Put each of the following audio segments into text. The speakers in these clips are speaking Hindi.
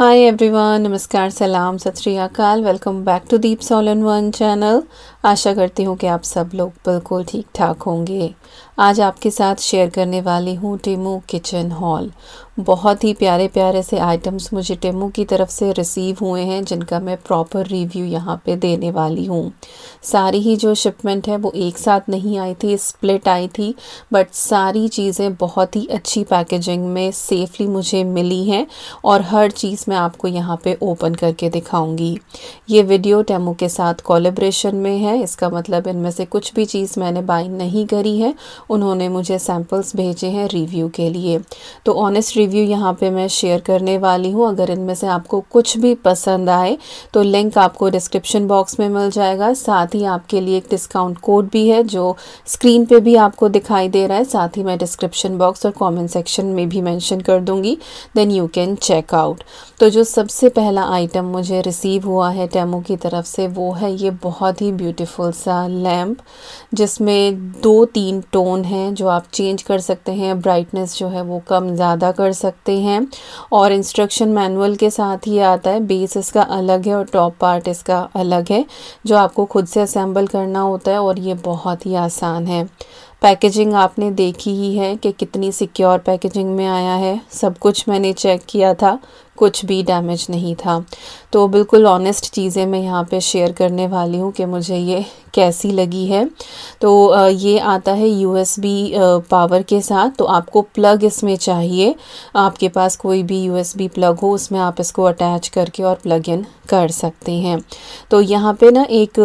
हाय एवरीवन, नमस्कार, सलाम, सत श्री अकाल। Welcome back to Deep's all in one channel. आशा करती हूँ कि आप सब लोग बिल्कुल ठीक ठाक होंगे। आज आपके साथ शेयर करने वाली हूँ टेमू किचन हॉल। बहुत ही प्यारे प्यारे से आइटम्स मुझे टेमू की तरफ से रिसीव हुए हैं, जिनका मैं प्रॉपर रिव्यू यहाँ पे देने वाली हूँ। सारी ही जो शिपमेंट है वो एक साथ नहीं आई थी, स्प्लिट आई थी, बट सारी चीज़ें बहुत ही अच्छी पैकेजिंग में सेफली मुझे मिली हैं और हर चीज़ मैं आपको यहाँ पे ओपन करके दिखाऊंगी। ये वीडियो टेमू के साथ कोलैबोरेशन में है, इसका मतलब इनमें से कुछ भी चीज़ मैंने बाय नहीं करी है, उन्होंने मुझे सैम्पल्स भेजे हैं रिव्यू के लिए। तो ऑनेस्ट रिव्यू यहाँ पे मैं शेयर करने वाली हूँ। अगर इनमें से आपको कुछ भी पसंद आए तो लिंक आपको डिस्क्रिप्शन बॉक्स में मिल जाएगा। साथ ही आपके लिए एक डिस्काउंट कोड भी है जो स्क्रीन पे भी आपको दिखाई दे रहा है, साथ ही मैं डिस्क्रिप्शन बॉक्स और कमेंट सेक्शन में भी मेंशन कर दूंगी, then you can check out. तो जो सबसे पहला आइटम मुझे रिसीव हुआ है टेमू की तरफ से वो है ये बहुत ही ब्यूटीफुल सा लैम्प, जिसमें 2-3 टोन हैं जो आप चेंज कर सकते हैं। ब्राइटनेस जो है वो कम ज़्यादा कर सकते हैं और इंस्ट्रक्शन मैनुअल के साथ ही आता है। बेस इसका अलग है और टॉप पार्ट इसका अलग है, जो आपको खुद से असेंबल करना होता है और ये बहुत ही आसान है। पैकेजिंग आपने देखी ही है कि कितनी सिक्योर पैकेजिंग में आया है। सब कुछ मैंने चेक किया था, कुछ भी डैमेज नहीं था। तो बिल्कुल ऑनेस्ट चीज़ें मैं यहाँ पे शेयर करने वाली हूँ कि मुझे ये कैसी लगी है। तो ये आता है यूएसबी पावर के साथ। तो आपको प्लग इसमें चाहिए, आपके पास कोई भी यूएसबी प्लग हो उसमें आप इसको अटैच करके और प्लग इन कर सकते हैं। तो यहाँ पे ना एक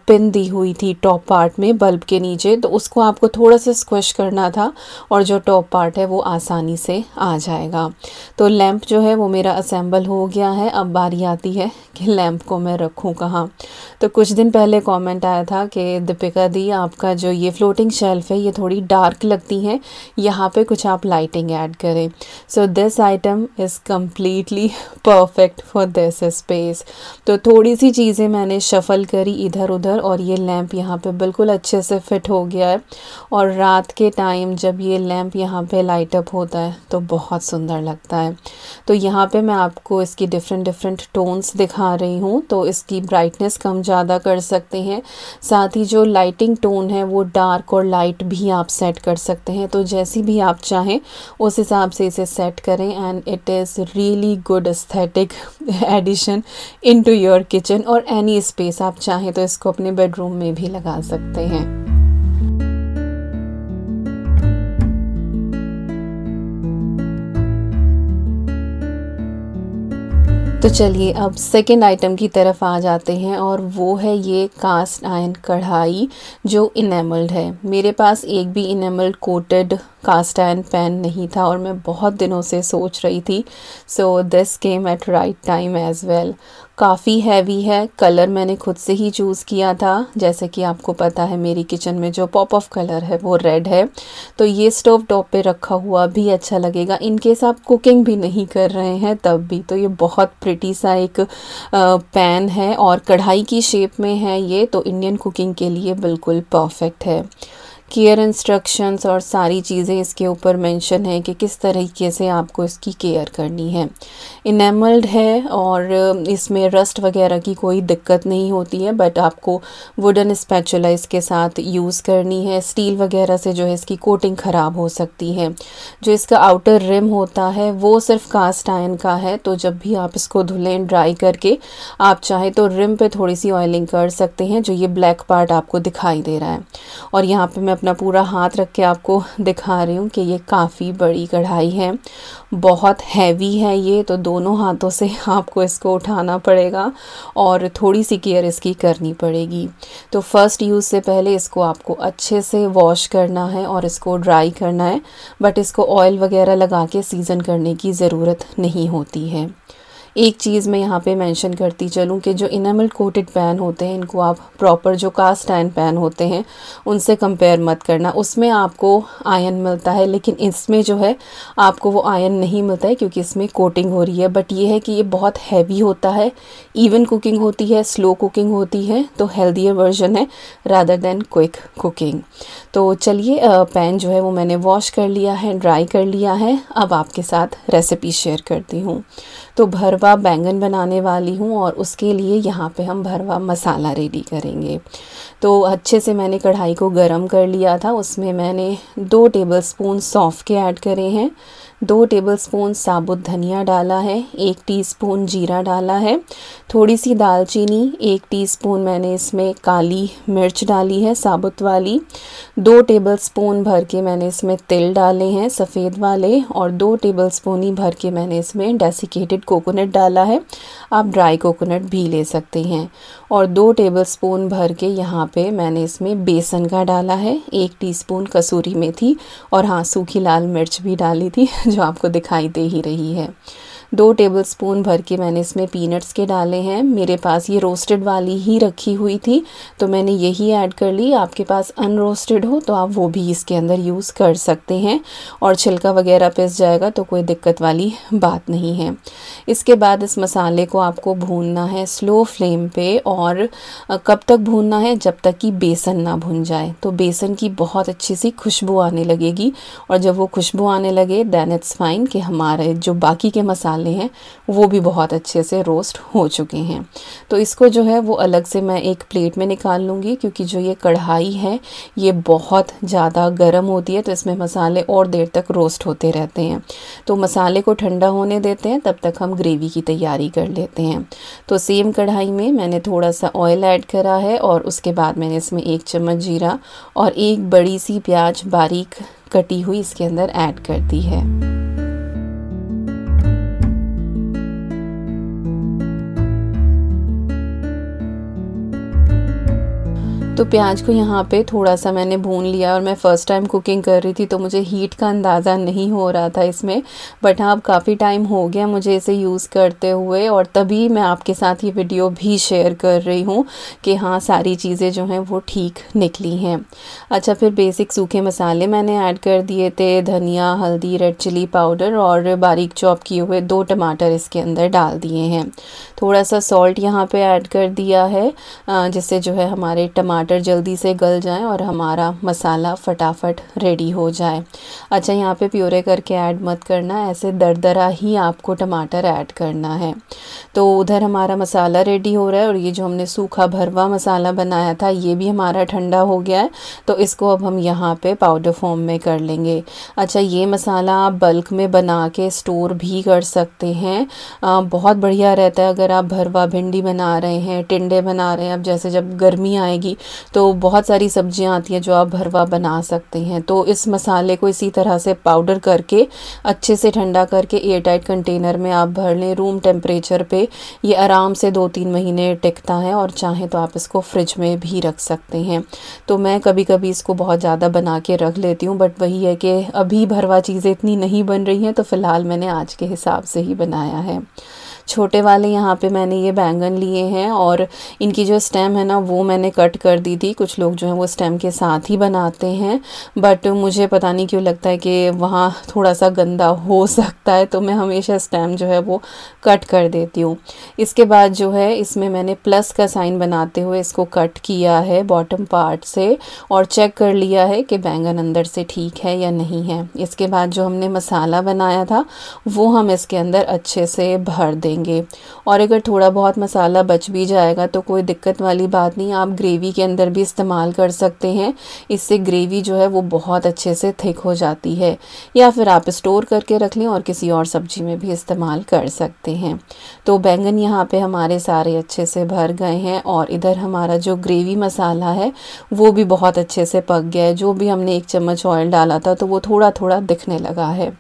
पिन दी हुई थी टॉप पार्ट में बल्ब के नीचे, तो उसको आपको थोड़ा सा स्क्विश करना था और जो टॉप पार्ट है वो आसानी से आ जाएगा। तो लैंप जो है वो मेरा असेंबल हो गया है। अब बारी आती है कि लैंप को मैं रखूं कहाँ। तो कुछ दिन पहले कमेंट आया था कि दीपिका दी, आपका जो ये फ्लोटिंग शेल्फ है ये थोड़ी डार्क लगती है, यहाँ पे कुछ आप लाइटिंग ऐड करें। So this item is completely perfect for this space. तो थोड़ी सी चीज़ें मैंने शफ़ल करी इधर उधर और ये लैंप यहाँ पे बिल्कुल अच्छे से फिट हो गया है। और रात के टाइम जब ये लैंप यहाँ पे लाइट अप होता है तो बहुत सुंदर लगता है। तो यहाँ पे मैं आपको इसकी डिफरेंट टोन्स दिखा रही हूँ। तो इसकी ब्राइटनेस कम ज़्यादा कर सकते हैं, साथ ही जो लाइटिंग टोन है वो डार्क और लाइट भी आप सेट कर सकते हैं। तो जैसी भी आप चाहें उस हिसाब से इसे सेट करें and it is really good aesthetic addition into your kitchen और एनी स्पेस। आप चाहें तो इसको अपने बेडरूम में भी लगा सकते हैं। तो चलिए अब सेकेंड आइटम की तरफ आ जाते हैं और वो है ये कास्ट आयरन कढ़ाई जो इनेमल्ड है। मेरे पास एक भी इनेमल्ड कोटेड कास्ट आयरन पैन नहीं था और मैं बहुत दिनों से सोच रही थी। So this came at right time as well. काफ़ी हैवी है, कलर मैंने खुद से ही चूज़ किया था। जैसे कि आपको पता है मेरी किचन में जो पॉप ऑफ कलर है वो रेड है, तो ये स्टोव टॉप पे रखा हुआ भी अच्छा लगेगा। इनकेस आप कुकिंग भी नहीं कर रहे हैं तब भी। तो ये बहुत प्रिटी सा एक पैन है और कढ़ाई की शेप में है ये, तो इंडियन कुकिंग के लिए बिल्कुल परफेक्ट है। केयर इंस्ट्रक्शंस और सारी चीज़ें इसके ऊपर मेंशन है कि किस तरीके से आपको इसकी केयर करनी है। इनेमल्ड है और इसमें रस्ट वगैरह की कोई दिक्कत नहीं होती है, बट आपको वुडन स्पैचुला इसके साथ यूज़ करनी है। स्टील वगैरह से जो है इसकी कोटिंग ख़राब हो सकती है। जो इसका आउटर रिम होता है वो सिर्फ कास्ट आयरन का है, तो जब भी आप इसको धुलें ड्राई करके आप चाहे तो रिम पे थोड़ी सी ऑयलिंग कर सकते हैं, जो ये ब्लैक पार्ट आपको दिखाई दे रहा है। और यहाँ पे मैं अपना पूरा हाथ रख के आपको दिखा रही हूँ कि ये काफ़ी बड़ी कढ़ाई है, बहुत हैवी है ये, तो दोनों हाथों से आपको इसको उठाना पड़ेगा और थोड़ी सी केयर इसकी करनी पड़ेगी। तो फर्स्ट यूज़ से पहले इसको आपको अच्छे से वॉश करना है और इसको ड्राई करना है, बट इसको ऑयल वगैरह लगा के सीज़न करने की ज़रूरत नहीं होती है। एक चीज़ मैं यहाँ पे मेंशन करती चलूँ कि जो इनेमल कोटेड पैन होते हैं इनको आप प्रॉपर जो कास्ट आयरन पैन होते हैं उनसे कंपेयर मत करना। उसमें आपको आयरन मिलता है, लेकिन इसमें जो है आपको वो आयरन नहीं मिलता है क्योंकि इसमें कोटिंग हो रही है। बट ये है कि ये बहुत हैवी होता है, इवन कुकिंग होती है, स्लो कुकिंग होती है, तो हेल्दियर वर्जन है रादर देन क्विक कुकिंग। तो चलिए पैन जो है वो मैंने वॉश कर लिया है, ड्राई कर लिया है। अब आपके साथ रेसिपी शेयर करती हूँ। तो भरवा बैंगन बनाने वाली हूँ और उसके लिए यहाँ पे हम भरवा मसाला रेडी करेंगे। तो अच्छे से मैंने कढ़ाई को गरम कर लिया था, उसमें मैंने 2 टेबलस्पून सौंफ के ऐड करे हैं, 2 टेबलस्पून साबुत धनिया डाला है, 1 टीस्पून जीरा डाला है, थोड़ी सी दालचीनी, 1 टीस्पून मैंने इसमें काली मिर्च डाली है साबुत वाली, 2 टेबलस्पून भर के मैंने इसमें तिल डाले हैं सफ़ेद वाले, और 2 टेबलस्पून ही भर के मैंने इसमें डेसिकेटेड कोकोनट डाला है, आप ड्राई कोकोनट भी ले सकते हैं। और 2 टेबलस्पून भर के यहाँ पे मैंने इसमें बेसन का डाला है, 1 टीस्पून कसूरी मेथी, और हाँ, सूखी लाल मिर्च भी डाली थी जो आपको दिखाई दे ही रही है। 2 टेबलस्पून भर के मैंने इसमें पीनट्स के डाले हैं, मेरे पास ये रोस्टेड वाली ही रखी हुई थी तो मैंने यही ऐड कर ली। आपके पास अनरोस्टेड हो तो आप वो भी इसके अंदर यूज़ कर सकते हैं, और छिलका वगैरह पिस जाएगा तो कोई दिक्कत वाली बात नहीं है। इसके बाद इस मसाले को आपको भूनना है स्लो फ्लेम पे, और कब तक भूनना है, जब तक कि बेसन ना भुन जाए। तो बेसन की बहुत अच्छी सी खुशबू आने लगेगी, और जब वो खुशबू आने लगे देन इट्स फाइन कि हमारे जो बाकी के मसाले हैं वो भी बहुत अच्छे से रोस्ट हो चुके हैं। तो इसको जो है वो अलग से मैं एक प्लेट में निकाल लूँगी, क्योंकि जो ये कढ़ाई है ये बहुत ज़्यादा गर्म होती है तो इसमें मसाले और देर तक रोस्ट होते रहते हैं। तो मसाले को ठंडा होने देते हैं, तब तक हम ग्रेवी की तैयारी कर लेते हैं। तो सेम कढ़ाई में मैंने थोड़ा सा ऑयल ऐड करा है, और उसके बाद मैंने इसमें 1 चम्मच जीरा और 1 बड़ी सी प्याज बारीक कटी हुई इसके अंदर ऐड कर दी है। तो प्याज को यहाँ पे थोड़ा सा मैंने भून लिया, और मैं फ़र्स्ट टाइम कुकिंग कर रही थी तो मुझे हीट का अंदाज़ा नहीं हो रहा था इसमें, बट हाँ अब काफ़ी टाइम हो गया मुझे इसे यूज़ करते हुए, और तभी मैं आपके साथ ये वीडियो भी शेयर कर रही हूँ कि हाँ सारी चीज़ें जो हैं वो ठीक निकली हैं। अच्छा, फिर बेसिक सूखे मसाले मैंने ऐड कर दिए थे, धनिया, हल्दी, रेड चिली पाउडर, और बारीक चॉप किए हुए 2 टमाटर इसके अंदर डाल दिए हैं। थोड़ा सा सॉल्ट यहाँ पे ऐड कर दिया है, जिससे जो है हमारे टमाटर जल्दी से गल जाएं और हमारा मसाला फटाफट रेडी हो जाए। अच्छा, यहाँ पे प्यूरे करके ऐड मत करना, ऐसे दरदरा ही आपको टमाटर ऐड करना है। तो उधर हमारा मसाला रेडी हो रहा है, और ये जो हमने सूखा भरवा मसाला बनाया था ये भी हमारा ठंडा हो गया है, तो इसको अब हम यहाँ पे पाउडर फॉर्म में कर लेंगे। अच्छा, ये मसाला आप बल्क में बना के स्टोर भी कर सकते हैं, बहुत बढ़िया रहता है। अगर आप भरवा भिंडी बना रहे हैं, टिंडे बना रहे हैं, अब जैसे जब गर्मी आएगी तो बहुत सारी सब्जियां आती हैं जो आप भरवा बना सकते हैं। तो इस मसाले को इसी तरह से पाउडर करके अच्छे से ठंडा करके एयर टाइट कंटेनर में आप भर लें रूम टेम्परेचर पे। ये आराम से 2-3 महीने टिकता है, और चाहें तो आप इसको फ्रिज में भी रख सकते हैं। तो मैं कभी कभी इसको बहुत ज़्यादा बना के रख लेती हूँ, बट वही है कि अभी भरवा चीज़ें इतनी नहीं बन रही हैं, तो फ़िलहाल मैंने आज के हिसाब से ही बनाया है। छोटे वाले यहाँ पे मैंने ये बैंगन लिए हैं, और इनकी जो स्टेम है ना वो मैंने कट कर दी थी। कुछ लोग जो हैं वो स्टेम के साथ ही बनाते हैं, बट मुझे पता नहीं क्यों लगता है कि वहाँ थोड़ा सा गंदा हो सकता है, तो मैं हमेशा स्टेम जो है वो कट कर देती हूँ। इसके बाद जो है इसमें मैंने प्लस का साइन बनाते हुए इसको कट किया है बॉटम पार्ट से, और चेक कर लिया है कि बैंगन अंदर से ठीक है या नहीं है। इसके बाद जो हमने मसाला बनाया था वो हम इसके अंदर अच्छे से भर देंगे, और अगर थोड़ा बहुत मसाला बच भी जाएगा तो कोई दिक्कत वाली बात नहीं, आप ग्रेवी के अंदर भी इस्तेमाल कर सकते हैं। इससे ग्रेवी जो है वो बहुत अच्छे से थिक हो जाती है, या फिर आप स्टोर करके रख लें और किसी और सब्जी में भी इस्तेमाल कर सकते हैं। तो बैंगन यहाँ पे हमारे सारे अच्छे से भर गए हैं, और इधर हमारा जो ग्रेवी मसाला है वो भी बहुत अच्छे से पक गया है। जो भी हमने 1 चम्मच ऑयल डाला था तो वो थोड़ा थोड़ा दिखने लगा है।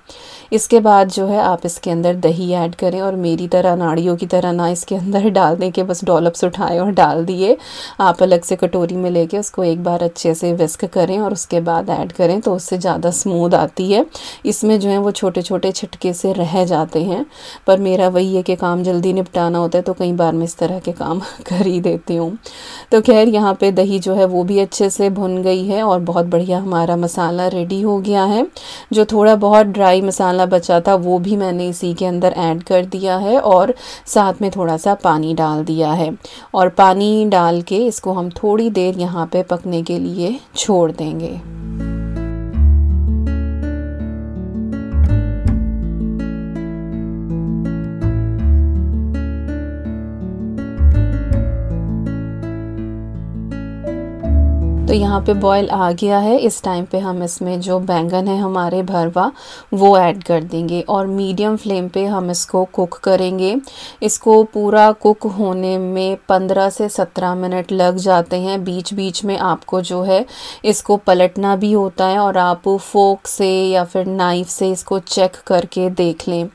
इसके बाद जो है आप इसके अंदर दही ऐड करें, और मेरी तरह नाड़ियों की तरह ना इसके अंदर डाल दें कि बस डॉलप्स उठाए और डाल दिए। आप अलग से कटोरी में लेके उसको एक बार अच्छे से विस्क करें और उसके बाद ऐड करें, तो उससे ज़्यादा स्मूथ आती है। इसमें जो है वो छोटे छोटे छिटके से रह जाते हैं, पर मेरा वही है कि काम जल्दी निपटाना होता है तो कई बार मैं इस तरह के काम कर ही देती हूँ। तो खैर यहाँ पे दही जो है वो भी अच्छे से भुन गई है, और बहुत बढ़िया हमारा मसाला रेडी हो गया है। जो थोड़ा बहुत ड्राई मसाला बचा था वो भी मैंने इसी के अंदर ऐड कर दिया है, और साथ में थोड़ा सा पानी डाल दिया है, और पानी डाल के इसको हम थोड़ी देर यहाँ पे पकने के लिए छोड़ देंगे। यहाँ पे बॉयल आ गया है। इस टाइम पे हम इसमें जो बैंगन है हमारे भरवा वो ऐड कर देंगे और मीडियम फ्लेम पे हम इसको कुक करेंगे। इसको पूरा कुक होने में 15 से 17 मिनट लग जाते हैं। बीच बीच में आपको जो है इसको पलटना भी होता है और आप फोक से या फिर नाइफ़ से इसको चेक करके देख लें।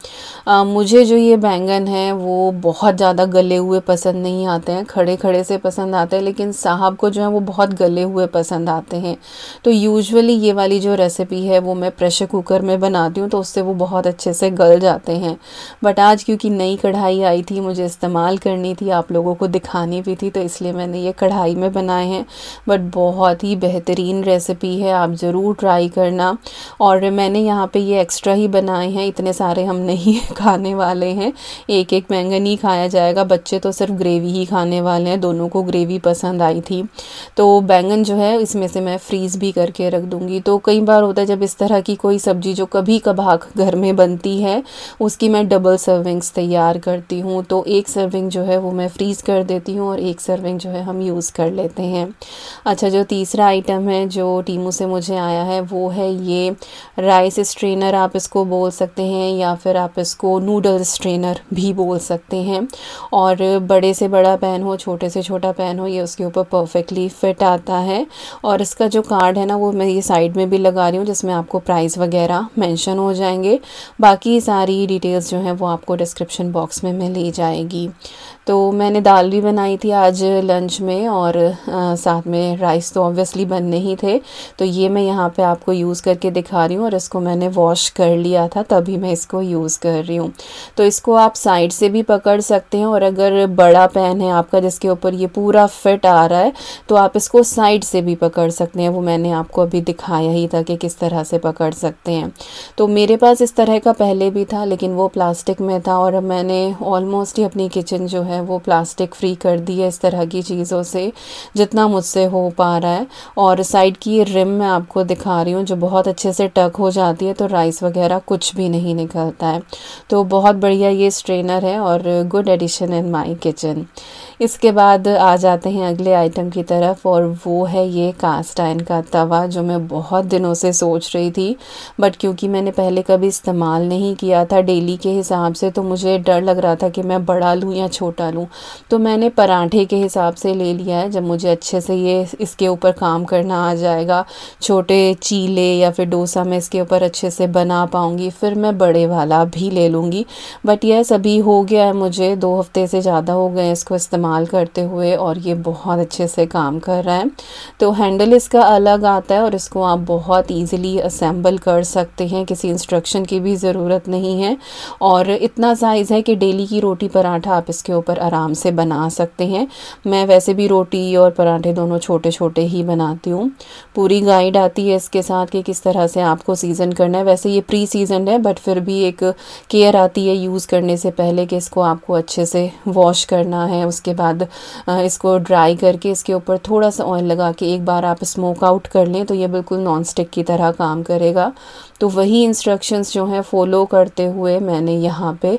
मुझे जो ये बैंगन है वो बहुत ज़्यादा गले हुए पसंद नहीं आते हैं, खड़े खड़े से पसंद आते हैं, लेकिन साहब को जो है वो बहुत गले हुए पसंद आते हैं। तो यूजुअली ये वाली जो रेसिपी है वो मैं प्रेशर कुकर में बनाती हूँ, तो उससे वो बहुत अच्छे से गल जाते हैं। बट आज क्योंकि नई कढ़ाई आई थी, मुझे इस्तेमाल करनी थी, आप लोगों को दिखानी भी थी, तो इसलिए मैंने ये कढ़ाई में बनाए हैं। बट बहुत ही बेहतरीन रेसिपी है, आप ज़रूर ट्राई करना। और मैंने यहाँ पे ये एक्स्ट्रा ही बनाए हैं, इतने सारे हम नहीं खाने वाले हैं, एक एक बैंगन ही खाया जाएगा। बच्चे तो सिर्फ ग्रेवी ही खाने वाले हैं, दोनों को ग्रेवी पसंद आई थी। तो बैंगन जो है इसमें से मैं फ्रीज़ भी करके रख दूँगी। तो कई बार होता है जब इस तरह की कोई सब्ज़ी जो कभी कभार घर में बनती है उसकी मैं डबल सर्विंग्स तैयार करती हूँ। तो एक सर्विंग जो है वो मैं फ्रीज़ कर देती हूँ और एक सर्विंग जो है हम यूज़ कर लेते हैं। अच्छा, जो तीसरा आइटम है जो टीमू से मुझे आया है वो है ये राइस स्ट्रेनर, आप इसको बोल सकते हैं, या फिर आप इसको नूडल स्ट्रेनर भी बोल सकते हैं। और बड़े से बड़ा पैन हो, छोटे से छोटा पैन हो, ये उसके ऊपर परफेक्टली फिट आता है। और इसका जो कार्ड है ना वो मैं ये साइड में भी लगा रही हूँ, जिसमें आपको प्राइस वगैरह मेंशन हो जाएंगे। बाकी सारी डिटेल्स जो हैं वो आपको डिस्क्रिप्शन बॉक्स में मिल जाएगी। तो मैंने दाल भी बनाई थी आज लंच में, और साथ में राइस तो ऑब्वियसली बनने ही थे। तो ये मैं यहाँ पे आपको यूज़ करके दिखा रही हूँ, और इसको मैंने वॉश कर लिया था तभी मैं इसको यूज़ कर रही हूँ। तो इसको आप साइड से भी पकड़ सकते हैं, और अगर बड़ा पैन है आपका जिसके ऊपर ये पूरा फिट आ रहा है तो आप इसको साइड से भी पकड़ सकते हैं। वो मैंने आपको अभी दिखाया ही था कि किस तरह से पकड़ सकते हैं। तो मेरे पास इस तरह का पहले भी था, लेकिन वो प्लास्टिक में था, और अब मैंने ऑलमोस्ट ही अपनी किचन जो है वो प्लास्टिक फ्री कर दी है इस तरह की चीज़ों से, जितना मुझसे हो पा रहा है। और साइड की ये रिम मैं आपको दिखा रही हूँ जो बहुत अच्छे से टक हो जाती है, तो राइस वगैरह कुछ भी नहीं निकलता है। तो बहुत बढ़िया ये स्ट्रेनर है और good addition in my kitchen. इसके बाद आ जाते हैं अगले आइटम की तरफ, और वो है ये कास्ट आयरन का तवा, जो मैं बहुत दिनों से सोच रही थी। बट क्योंकि मैंने पहले कभी इस्तेमाल नहीं किया था डेली के हिसाब से, तो मुझे डर लग रहा था कि मैं बड़ा लूँ या छोटा लूँ। तो मैंने पराठे के हिसाब से ले लिया है। जब मुझे अच्छे से ये इसके ऊपर काम करना आ जाएगा, छोटे चीले या फिर डोसा मैं इसके ऊपर अच्छे से बना पाऊँगी, फिर मैं बड़े वाला भी ले लूँगी। बट यह सभी हो गया है, मुझे 2 हफ्ते से ज़्यादा हो गए इसको इस्तेमाल करते हुए, और ये बहुत अच्छे से काम कर रहा है। तो हैंडल इसका अलग आता है और इसको आप बहुत ईज़िली असेंबल कर सकते हैं, किसी इंस्ट्रक्शन की भी ज़रूरत नहीं है। और इतना साइज़ है कि डेली की रोटी पराठा आप इसके ऊपर आराम से बना सकते हैं। मैं वैसे भी रोटी और पराठे दोनों छोटे छोटे ही बनाती हूँ। पूरी गाइड आती है इसके साथ कि किस तरह से आपको सीज़न करना है। वैसे ये प्री सीज़न है, बट फिर भी एक केयर आती है यूज़ करने से पहले कि इसको आपको अच्छे से वॉश करना है। उसके बाद इसको ड्राई करके इसके ऊपर थोड़ा सा ऑयल लगा के एक बार आप स्मोक आउट कर लें तो ये बिल्कुल नॉन स्टिक की तरह काम करेगा। तो वही इंस्ट्रक्शंस जो हैं फॉलो करते हुए मैंने यहाँ पे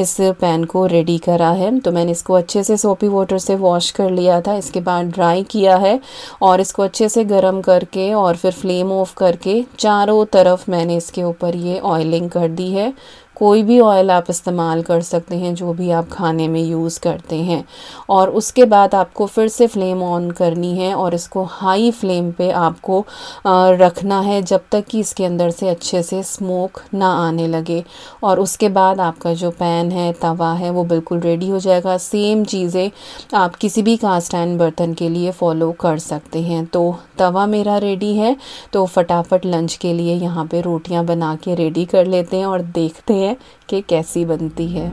इस पैन को रेडी करा है। तो मैंने इसको अच्छे से सोपी वाटर से वॉश कर लिया था, इसके बाद ड्राई किया है और इसको अच्छे से गर्म करके और फिर फ्लेम ऑफ करके चारों तरफ मैंने इसके ऊपर ये ऑयलिंग कर दी है। कोई भी ऑयल आप इस्तेमाल कर सकते हैं जो भी आप खाने में यूज़ करते हैं। और उसके बाद आपको फिर से फ्लेम ऑन करनी है और इसको हाई फ्लेम पे आपको रखना है जब तक कि इसके अंदर से अच्छे से स्मोक ना आने लगे। और उसके बाद आपका जो पैन है, तवा है, वो बिल्कुल रेडी हो जाएगा। सेम चीज़ें आप किसी भी कास्ट आयरन बर्तन के लिए फ़ॉलो कर सकते हैं। तो तवा मेरा रेडी है, तो फटाफट लंच के लिए यहाँ पे रोटियाँ बना के रेडी कर लेते हैं और देखते हैं कि कैसी बनती है।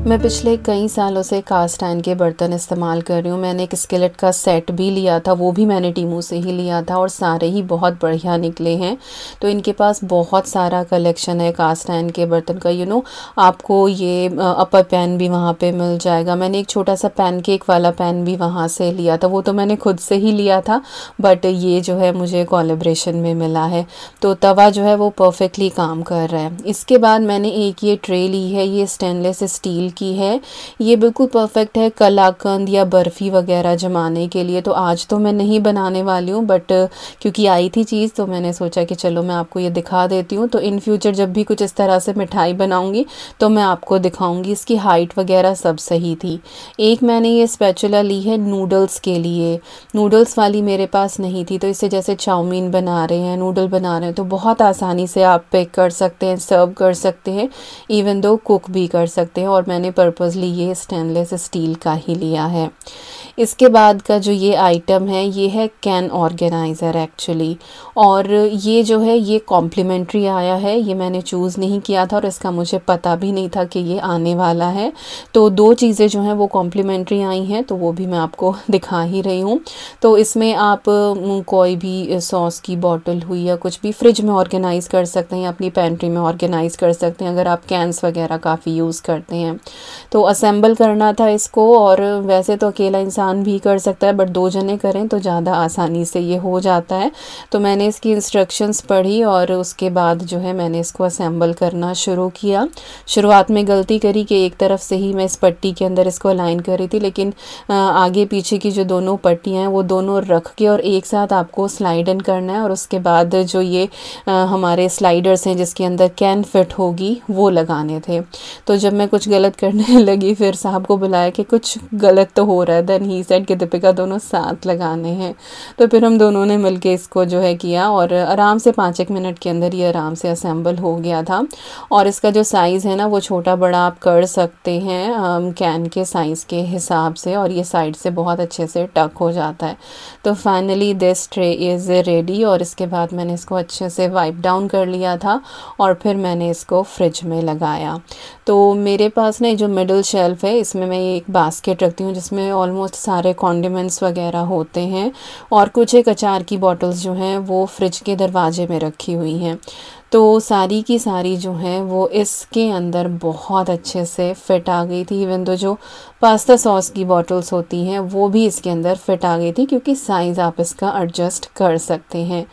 मैं पिछले कई सालों से कास्ट आयरन के बर्तन इस्तेमाल कर रही हूँ। मैंने एक स्किलेट का सेट भी लिया था, वो भी मैंने टीमू से ही लिया था और सारे ही बहुत बढ़िया निकले हैं। तो इनके पास बहुत सारा कलेक्शन है कास्ट आयरन के बर्तन का। आपको ये अपर पैन भी वहाँ पे मिल जाएगा। मैंने एक छोटा सा पैनकेक वाला पैन भी वहाँ से लिया था, वो तो मैंने खुद से ही लिया था, बट ये जो है मुझे कोलैबोरेशन में मिला है। तो तवा जो है वो परफेक्टली काम कर रहा है। इसके बाद मैंने एक ये ट्रे ली है, ये स्टेनलेस स्टील की है। ये बिल्कुल परफेक्ट है कलाकंद या बर्फ़ी वगैरह जमाने के लिए। तो आज तो मैं नहीं बनाने वाली हूँ, बट क्योंकि आई थी चीज़ तो मैंने सोचा कि चलो मैं आपको ये दिखा देती हूँ। तो इन फ्यूचर जब भी कुछ इस तरह से मिठाई बनाऊँगी तो मैं आपको दिखाऊँगी। इसकी हाइट वगैरह सब सही थी। एक मैंने ये स्पैचुला ली है नूडल्स के लिए। नूडल्स वाली मेरे पास नहीं थी, तो इससे जैसे चाउमीन बना रहे हैं, नूडल बना रहे हैं, तो बहुत आसानी से आप पैक कर सकते हैं, सर्व कर सकते हैं, इवन दो कुक भी कर सकते हैं। और मैंने पर्पसली ये स्टेनलेस स्टील का ही लिया है। इसके बाद का जो ये आइटम है ये है कैन ऑर्गेनाइज़र एक्चुअली। और ये जो है ये कॉम्प्लीमेंट्री आया है, ये मैंने चूज़ नहीं किया था और इसका मुझे पता भी नहीं था कि ये आने वाला है। तो दो चीज़ें जो हैं वो कॉम्प्लीमेंट्री आई हैं, तो वो भी मैं आपको दिखा ही रही हूँ। तो इसमें आप कोई भी सॉस की बॉटल हुई या कुछ भी फ्रिज में ऑर्गेनाइज़ कर सकते हैं, अपनी पेंट्री में ऑर्गेनाइज़ कर सकते हैं अगर आप कैंस वगैरह काफ़ी यूज़ करते हैं। तो असेंबल करना था इसको, और वैसे तो अकेला इंसान भी कर सकता है, बट दो जने करें तो ज़्यादा आसानी से ये हो जाता है। तो मैंने इसकी इंस्ट्रक्शंस पढ़ी और उसके बाद जो है मैंने इसको असेंबल करना शुरू किया। शुरुआत में गलती करी कि एक तरफ से ही मैं इस पट्टी के अंदर इसको अलाइन कर रही थी, लेकिन आगे पीछे की जो दोनों पट्टियाँ हैं वो दोनों रख के और एक साथ आपको स्लाइड इन करना है। और उसके बाद जो ये हमारे स्लाइडर्स हैं जिसके अंदर कैन फिट होगी वो लगाने थे। तो जब मैं कुछ गलत करने लगी फिर साहब को बुलाया कि कुछ गलत तो हो रहा है। देन ही सेड कि दीपिका दोनों साथ लगाने हैं। तो फिर हम दोनों ने मिलके इसको जो है किया और आराम से 5-1 मिनट के अंदर ये आराम से असेंबल हो गया था। और इसका जो साइज़ है ना वो छोटा बड़ा आप कर सकते हैं कैन के साइज़ के हिसाब से, और ये साइड से बहुत अच्छे से टक हो जाता है। तो finally this tray is ready. और इसके बाद मैंने इसको अच्छे से वाइप डाउन कर लिया था और फिर मैंने इसको फ्रिज में लगाया। तो मेरे पास ना जो मिडल शेल्फ़ है इसमें मैं एक बास्केट रखती हूँ जिसमें ऑलमोस्ट सारे कॉन्डिमेंट्स वगैरह होते हैं, और कुछ एक अचार की बॉटल्स जो हैं वो फ्रिज के दरवाजे में रखी हुई हैं। तो सारी की सारी जो हैं वो इसके अंदर बहुत अच्छे से फ़िट आ गई थी। इवन तो जो पास्ता सॉस की बॉटल्स होती हैं वो भी इसके अंदर फ़िट आ गई थी, क्योंकि साइज़ आप इसका एडजस्ट कर सकते हैं।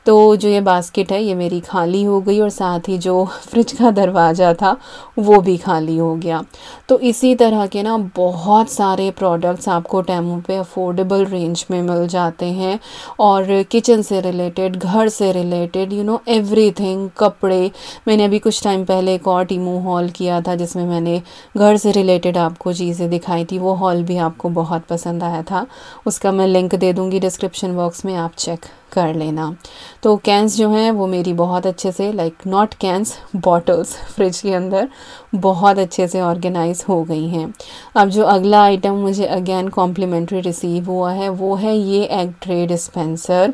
तो जो ये बास्केट है ये मेरी खाली हो गई और साथ ही जो फ्रिज का दरवाज़ा था वो भी खाली हो गया। तो इसी तरह के ना बहुत सारे प्रोडक्ट्स आपको टेमू पे अफोर्डेबल रेंज में मिल जाते हैं, और किचन से रिलेटेड, घर से रिलेटेड, एवरीथिंग। कपड़े, मैंने अभी कुछ टाइम पहले एक और टीमू हॉल किया था जिसमें मैंने घर से रिलेटेड आपको चीज़ें दिखाई थी। वो हॉल भी आपको बहुत पसंद आया था, उसका मैं लिंक दे दूँगी डिस्क्रिप्शन बॉक्स में, आप चेक कर लेना। तो कैंस जो हैं वो मेरी बहुत अच्छे से, like not cans, bottles fridge के अंदर बहुत अच्छे से ऑर्गेनाइज हो गई हैं। अब जो अगला आइटम मुझे अगेन कॉम्प्लीमेंट्री रिसीव हुआ है वो है ये एग ट्रे डिस्पेंसर,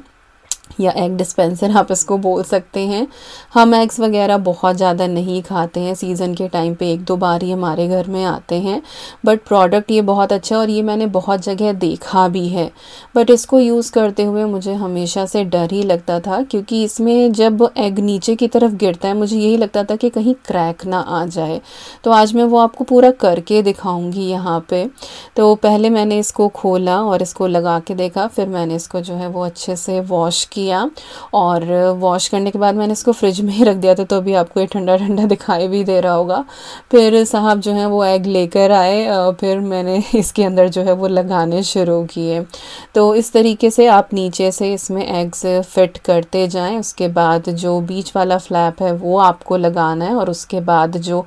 या एग डिस्पेंसर आप इसको बोल सकते हैं। हम एग्स वगैरह बहुत ज़्यादा नहीं खाते हैं, सीज़न के टाइम पे 1-2 बार ही हमारे घर में आते हैं, बट प्रोडक्ट ये बहुत अच्छा है और ये मैंने बहुत जगह देखा भी है। बट इसको यूज़ करते हुए मुझे हमेशा से डर ही लगता था, क्योंकि इसमें जब एग नीचे की तरफ गिरता है मुझे यही लगता था कि कहीं क्रैक ना आ जाए। तो आज मैं वो आपको पूरा करके दिखाऊँगी यहाँ पर। तो पहले मैंने इसको खोला और इसको लगा के देखा, फिर मैंने इसको जो है वो अच्छे से वॉश किया, और वॉश करने के बाद मैंने इसको फ्रिज में ही रख दिया था। तो अभी आपको ये ठंडा ठंडा दिखाई भी दे रहा होगा। फिर साहब जो है वो एग लेकर आए, फिर मैंने इसके अंदर जो है वो लगाने शुरू किए। तो इस तरीके से आप नीचे से इसमें एग्स फिट करते जाएं। उसके बाद जो बीच वाला फ्लैप है वो आपको लगाना है, और उसके बाद जो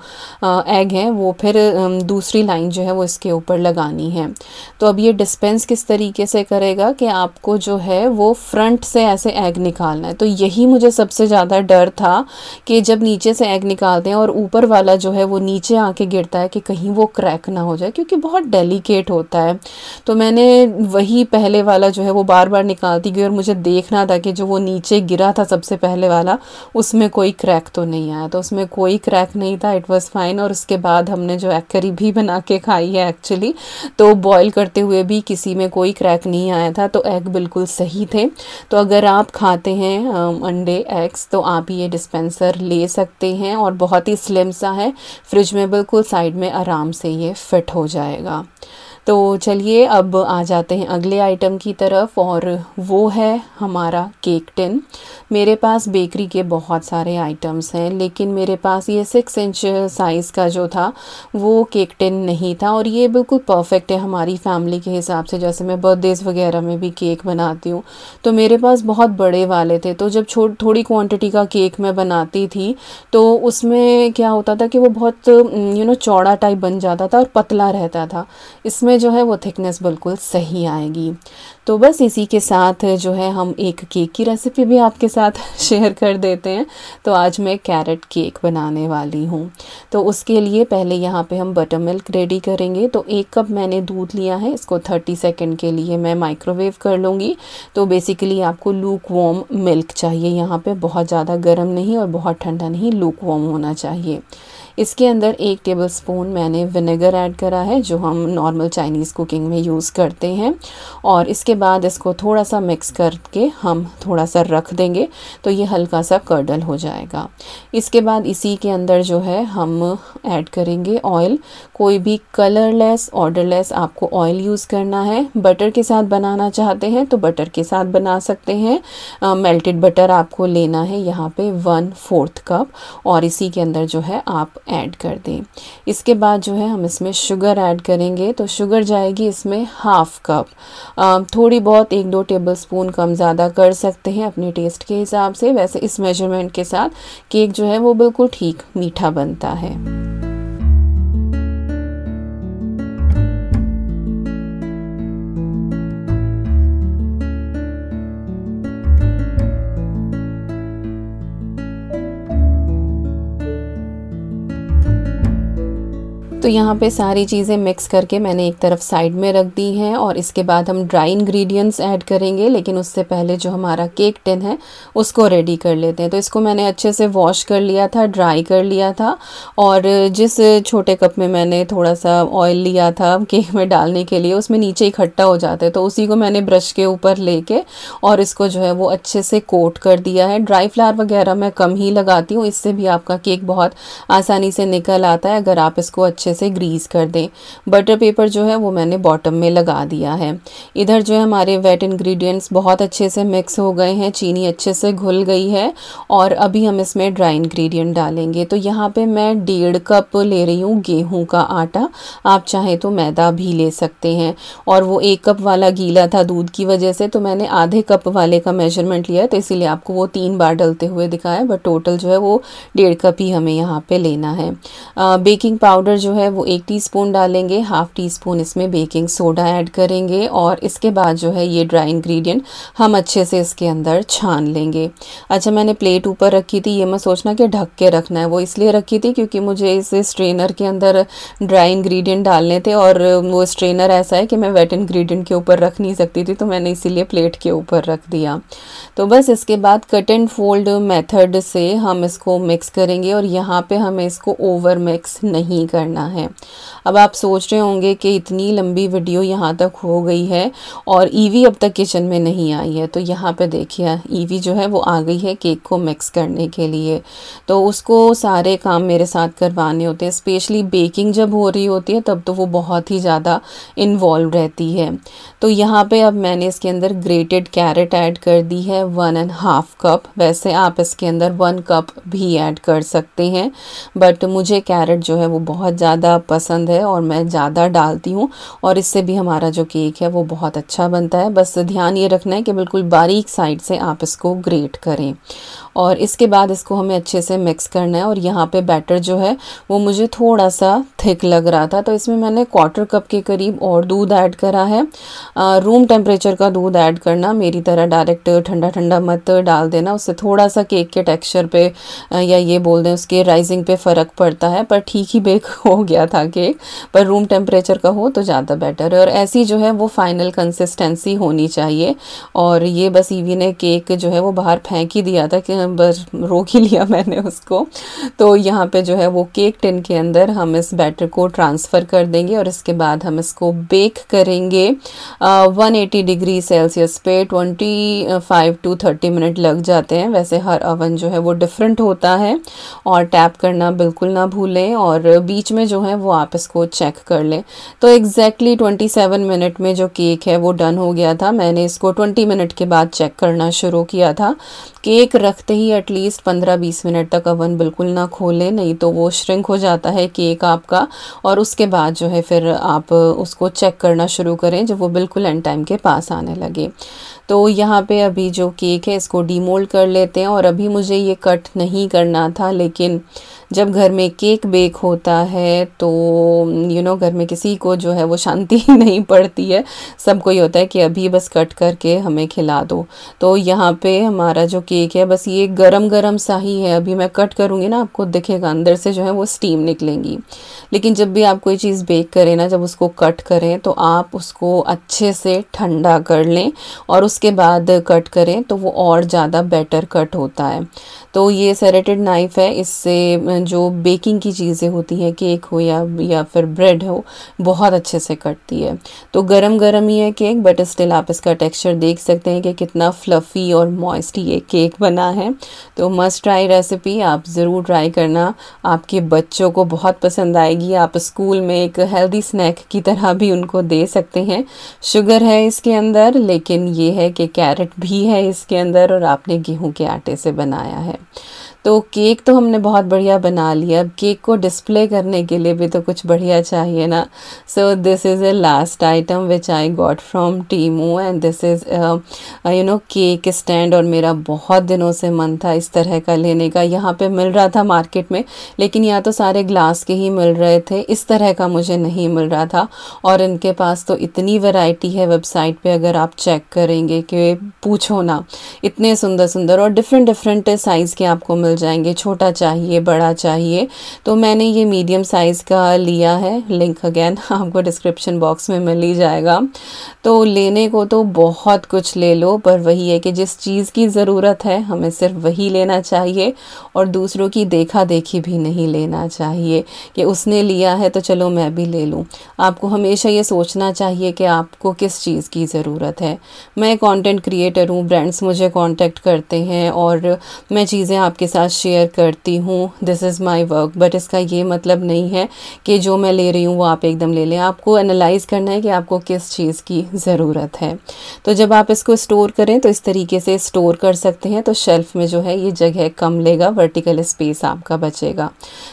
एग है वो फिर दूसरी लाइन जो है वो इसके ऊपर लगानी है। तो अब ये डिस्पेंस किस तरीके से करेगा कि आपको जो है वो फ्रंट से ऐसे एग निकालना है। तो यही मुझे सबसे ज़्यादा डर था कि जब नीचे से एग निकालते हैं और ऊपर वाला जो है वो नीचे आके गिरता है कि कहीं वो क्रैक ना हो जाए, क्योंकि बहुत डेलिकेट होता है। तो मैंने वही पहले वाला जो है वो बार बार निकालती गई और मुझे देखना था कि जो वो नीचे गिरा था सबसे पहले वाला, उसमें कोई क्रैक तो नहीं आया। तो उसमें कोई क्रैक नहीं था, इट वाज़ फाइन। और उसके बाद हमने जो एग करी भी बना के खाई है एक्चुअली, तो बॉईल करते हुए भी किसी में कोई क्रैक नहीं आया था, तो एग बिल्कुल सही थे। तो अगर आप खाते हैं अंडे एग्स, तो आप ये डिस्पेंसर ले सकते हैं और बहुत ही स्लिम सा है, फ्रिज में बिल्कुल साइड में आराम से ये फिट हो जाएगा। तो चलिए अब आ जाते हैं अगले आइटम की तरफ, और वो है हमारा केक टिन। मेरे पास बेकरी के बहुत सारे आइटम्स हैं, लेकिन मेरे पास ये 6 इंच साइज़ का जो था वो केक टिन नहीं था, और ये बिल्कुल परफेक्ट है हमारी फैमिली के हिसाब से। जैसे मैं बर्थडेज़ वगैरह में भी केक बनाती हूँ, तो मेरे पास बहुत बड़े वाले थे। तो जब थोड़ी क्वांटिटी का केक मैं बनाती थी, तो उसमें क्या होता था कि वो बहुत चौड़ा टाइप बन जाता था और पतला रहता था। इसमें जो है वो थिकनेस बिल्कुल सही आएगी। तो बस इसी के साथ जो है हम एक केक की रेसिपी भी आपके साथ शेयर कर देते हैं। तो आज मैं कैरेट केक बनाने वाली हूँ। तो उसके लिए पहले यहाँ पे हम बटर मिल्क रेडी करेंगे। तो 1 कप मैंने दूध लिया है, इसको 30 सेकंड के लिए मैं माइक्रोवेव कर लूँगी। तो बेसिकली आपको लूक वार्म मिल्क चाहिए यहाँ पे, बहुत ज़्यादा गर्म नहीं और बहुत ठंडा नहीं, लूक वार्म होना चाहिए। इसके अंदर 1 टेबलस्पून मैंने विनेगर ऐड करा है, जो हम नॉर्मल चाइनीज़ कुकिंग में यूज़ करते हैं। और इसके बाद इसको थोड़ा सा मिक्स करके हम थोड़ा सा रख देंगे, तो ये हल्का सा कर्डल हो जाएगा। इसके बाद इसी के अंदर जो है हम ऐड करेंगे ऑयल। कोई भी कलरलेस ऑर्डरलेस आपको ऑयल यूज़ करना है। बटर के साथ बनाना चाहते हैं तो बटर के साथ बना सकते हैं। मेल्टेड बटर आपको लेना है यहाँ पे 1/4 कप, और इसी के अंदर जो है आप ऐड कर दें। इसके बाद जो है हम इसमें शुगर ऐड करेंगे। तो शुगर जाएगी इसमें 1/2 कप। थोड़ी बहुत 1-2 टेबलस्पून कम ज़्यादा कर सकते हैं अपने टेस्ट के हिसाब से। वैसे इस मेजरमेंट के साथ केक जो है वो बिल्कुल ठीक मीठा बनता है। तो यहाँ पे सारी चीज़ें मिक्स करके मैंने एक तरफ साइड में रख दी हैं, और इसके बाद हम ड्राई इंग्रेडिएंट्स ऐड करेंगे। लेकिन उससे पहले जो हमारा केक टिन है उसको रेडी कर लेते हैं। तो इसको मैंने अच्छे से वॉश कर लिया था, ड्राई कर लिया था, और जिस छोटे कप में मैंने थोड़ा सा ऑयल लिया था केक में डालने के लिए, उसमें नीचे इकट्ठा हो जाता है, तो उसी को मैंने ब्रश के ऊपर लेके और इसको जो है वो अच्छे से कोट कर दिया है। ड्राई फ्लावर वगैरह मैं कम ही लगाती हूँ, इससे भी आपका केक बहुत आसानी से निकल आता है अगर आप इसको अच्छे से ग्रीस कर दें। बटर पेपर जो है वो मैंने बॉटम में लगा दिया है। इधर जो है हमारे वेट इंग्रेडिएंट्स बहुत अच्छे से मिक्स हो गए हैं, चीनी अच्छे से घुल गई है, और अभी हम इसमें ड्राई इंग्रेडिएंट डालेंगे। तो यहाँ पे मैं 1.5 कप ले रही हूँ गेहूं का आटा, आप चाहें तो मैदा भी ले सकते हैं। और वो 1 कप वाला गीला था दूध की वजह से, तो मैंने आधे कप वाले का मेजरमेंट लिया है, तो इसीलिए आपको वो 3 बार डलते हुए दिखाया, बट टोटल जो है वो 1.5 कप ही हमें यहाँ पे लेना है। बेकिंग पाउडर जो है वो 1 टीस्पून डालेंगे, 1/2 टीस्पून इसमें बेकिंग सोडा ऐड करेंगे, और इसके बाद जो है ये ड्राई इंग्रेडिएंट हम अच्छे से इसके अंदर छान लेंगे। अच्छा, मैंने प्लेट ऊपर रखी थी, ये मैं सोचना कि ढक के रखना है, वो इसलिए रखी थी क्योंकि मुझे इस स्ट्रेनर के अंदर ड्राई इंग्रेडिएंट डालने थे, और वो स्ट्रेनर ऐसा है कि मैं वेट इंग्रेडिएंट के ऊपर रख नहीं सकती थी, तो मैंने इसीलिए प्लेट के ऊपर रख दिया। तो बस इसके बाद कट एंड फोल्ड मेथड से हम इसको मिक्स करेंगे, और यहाँ पे हमें इसको ओवर मिक्स नहीं करना है। अब आप सोच रहे होंगे कि इतनी लंबी वीडियो यहाँ तक हो गई है और ईवी अब तक किचन में नहीं आई है। तो यहाँ पे देखिए ईवी जो है वो आ गई है केक को मिक्स करने के लिए। तो उसको सारे काम मेरे साथ करवाने होते हैं, स्पेशली बेकिंग जब हो रही होती है तब तो वो बहुत ही ज़्यादा इन्वॉल्व रहती है। तो यहाँ पे अब मैंने इसके अंदर ग्रेटेड कैरेट ऐड कर दी है 1.5 कप। वैसे आप इसके अंदर 1 कप भी ऐड कर सकते हैं, बट मुझे कैरेट जो है वो बहुत ज़्यादा पसंद है और मैं ज़्यादा डालती हूँ, और इससे भी हमारा जो केक है वो बहुत अच्छा बनता है। बस ध्यान ये रखना है कि बिल्कुल बारीक साइड से आप इसको ग्रेट करें। और इसके बाद इसको हमें अच्छे से मिक्स करना है। और यहाँ पे बैटर जो है वो मुझे थोड़ा सा थिक लग रहा था, तो इसमें मैंने 1/4 कप के करीब और दूध ऐड करा है। रूम टेम्परेचर का दूध ऐड करना, मेरी तरह डायरेक्ट ठंडा ठंडा मत डाल देना, उससे थोड़ा सा केक के टेक्सचर पे या ये बोल दें उसके राइजिंग पे फ़र्क पड़ता है। पर ठीक ही बेक हो गया था केक, पर रूम टेम्परेचर का हो तो ज़्यादा बेटर है। और ऐसी जो है वो फाइनल कंसिस्टेंसी होनी चाहिए। और ये बस ईवी ने केक जो है वो बाहर फेंक ही दिया था, कि बस रोक ही लिया मैंने उसको। तो यहाँ पे जो है वो केक टिन के अंदर हम इस बैटर को ट्रांसफ़र कर देंगे और इसके बाद हम इसको बेक करेंगे 180 डिग्री सेल्सियस पे। 25 to 30 मिनट लग जाते हैं। वैसे हर ओवन जो है वो डिफरेंट होता है, और टैप करना बिल्कुल ना भूलें, और बीच में जो है वो आप इसको चेक कर लें। तो एग्जैक्टली 27 मिनट में जो केक है वो डन हो गया था। मैंने इसको 20 मिनट के बाद चेक करना शुरू किया था। केक रखते ही एटलीस्ट 15-20 मिनट तक ओवन बिल्कुल ना खोलें, नहीं तो वो श्रिंक हो जाता है केक आपका। और उसके बाद जो है फिर आप उसको चेक करना शुरू करें जब वो बिल्कुल एंड टाइम के पास आने लगे। तो यहाँ पे अभी जो केक है इसको डीमोल्ड कर लेते हैं। और अभी मुझे ये कट नहीं करना था, लेकिन जब घर में केक बेक होता है तो घर में किसी को जो है वो शांति नहीं पड़ती है। सबको ये होता है कि अभी बस कट करके हमें खिला दो। तो यहाँ पे हमारा जो केक है बस ये गरम गरम सा ही है। अभी मैं कट करूँगी ना, आपको दिखेगा अंदर से जो है वो स्टीम निकलेंगी। लेकिन जब भी आप कोई चीज़ बेक करें ना, जब उसको कट करें तो आप उसको अच्छे से ठंडा कर लें और उसके बाद कट करें, तो वो और ज़्यादा बेटर कट होता है। तो ये सेरेटेड नाइफ़ है, इससे जो बेकिंग की चीज़ें होती हैं, केक हो या फिर ब्रेड हो, बहुत अच्छे से कटती है। तो गरम गरम ही है केक, बट स्टिल आप इसका टेक्सचर देख सकते हैं कि कितना फ्लफ़ी और मॉइस्ट ये केक बना है। तो मस्ट ट्राई रेसिपी, आप ज़रूर ट्राई करना, आपके बच्चों को बहुत पसंद आएगी। आप स्कूल में एक हेल्दी स्नैक की तरह भी उनको दे सकते हैं। शुगर है इसके अंदर, लेकिन ये है कि कैरेट भी है इसके अंदर, और आपने गेहूं के आटे से बनाया है। तो केक तो हमने बहुत बढ़िया बना लिया। अब केक को डिस्प्ले करने के लिए भी तो कुछ बढ़िया चाहिए ना। So this is a last item which I got from Temu, and this is cake stand. और मेरा बहुत दिनों से मन था इस तरह का लेने का। यहाँ पे मिल रहा था मार्केट में, लेकिन यहाँ तो सारे ग्लास के ही मिल रहे थे, इस तरह का मुझे नहीं मिल रहा था। और इनके पास तो इतनी वैरायटी है वेबसाइट पे, अगर आप चेक करेंगे कि पूछो ना, इतने सुंदर सुंदर और डिफरेंट साइज़ के आपको मिल जाएंगे। छोटा चाहिए, बड़ा चाहिए, तो मैंने ये मीडियम साइज़ का लिया है। लिंक अगेन आपको डिस्क्रिप्शन बॉक्स में मिल ही जाएगा। तो लेने को तो बहुत कुछ ले लो, पर वही है कि जिस चीज़ की ज़रूरत है हमें सिर्फ वही लेना चाहिए, और दूसरों की देखा देखी भी नहीं लेना चाहिए कि उसने लिया है तो चलो मैं भी ले लूँ। आपको हमेशा ये सोचना चाहिए कि आपको किस चीज़ की ज़रूरत है। मैं कंटेंट क्रिएटर हूँ, ब्रांड्स मुझे कांटेक्ट करते हैं और मैं चीज़ें आपके साथ शेयर करती हूँ, this is my work. But इसका ये मतलब नहीं है कि जो मैं ले रही हूँ वो आप एकदम ले लें। आपको एनालाइज़ करना है कि आपको किस चीज़ की ज़रूरत है। तो जब आप इसको स्टोर करें तो इस तरीके से स्टोर कर सकते हैं, तो शेल्फ़ में जो है ये जगह कम लेगा, वर्टिकल स्पेस आपका बचेगा।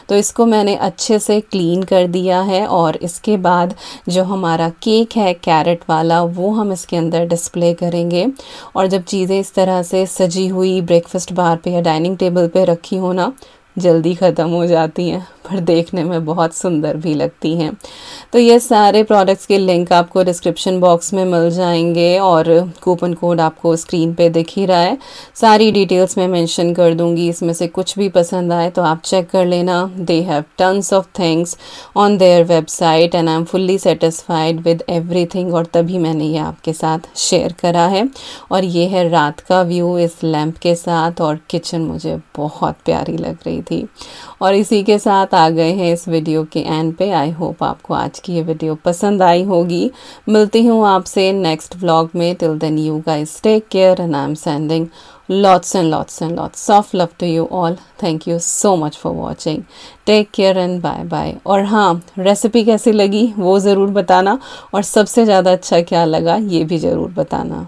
तो इसको मैंने अच्छे से क्लीन कर दिया है, और इसके बाद जो हमारा केक है कैरेट वाला, वो हम इसके अंदर डिस्प्ले करेंगे। और जब चीज़ें इस तरह से सजी हुई ब्रेकफास्ट बार पे या डाइनिंग टेबल पे रखी हो ना, जल्दी ख़त्म हो जाती हैं, पर देखने में बहुत सुंदर भी लगती हैं। तो ये सारे प्रोडक्ट्स के लिंक आपको डिस्क्रिप्शन बॉक्स में मिल जाएंगे, और कूपन कोड आपको स्क्रीन पे दिख ही रहा है। सारी डिटेल्स मैं मेंशन कर दूंगी। इसमें से कुछ भी पसंद आए तो आप चेक कर लेना। They have tons of things on their website, and I am fully satisfied with everything, और तभी मैंने ये आपके साथ शेयर करा है। और ये है रात का व्यू इस लैम्प के साथ, और किचन मुझे बहुत प्यारी लग रही थी। और इसी के साथ आ गए हैं इस वीडियो के एंड पे। आई होप आपको आज की ये वीडियो पसंद आई होगी। मिलती हूँ आपसे नेक्स्ट व्लॉग में। Till then you guys take care, and I am sending lots and lots and lots of love to you all. Thank you so much for watching. Take care and bye bye. और हाँ, रेसिपी कैसी लगी वो ज़रूर बताना, और सबसे ज़्यादा अच्छा क्या लगा ये भी ज़रूर बताना।